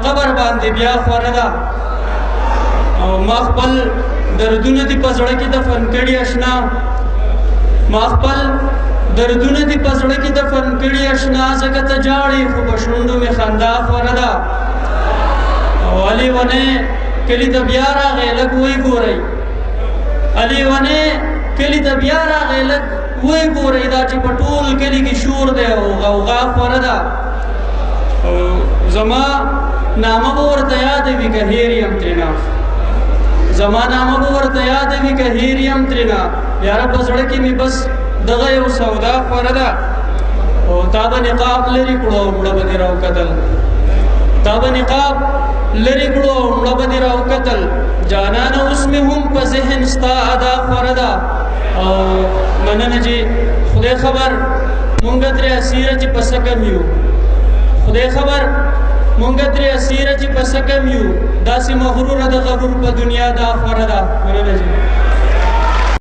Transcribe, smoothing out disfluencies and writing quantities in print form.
قبر باندې بیا خوره ده او ما خپل دردونه دي په زړه کې دفن کړي اشنا ما خپل دردونه دي په زړه کې دفن کړي اشنا ځکه ته جاړې خو په شونډو مې خندا خوره ده او علي ونې کلي ته بیا راغی لږ ویې ګورئ علي ونې کلي ته بیا راغی لږ ویې ګورئ دا چې په ټول کلي کې شور دی او غوغا خوره ده او زما نامه به ورته یاد وي که هیر یم ترېنه زما نامه به ورته یاد وي که هیر یم ترېنه یاره په زړه کې مې بس دغه یو سودا خوره ده او تا به نقاب لرې کړو او مړه به دې راوکتل تا به نقاب لرې کړو او مړه به دې راوکتل جانانه اوس مې هم په ذهن ستا ادا خوره ده او مننه چې خدای خبر مونږ ترې اسیره چې په سکم یو خدای خبر مونږ ترې اسیره چې په سکم یو داسې مغروره د غرور په دنیا دا خوره ده مننه چې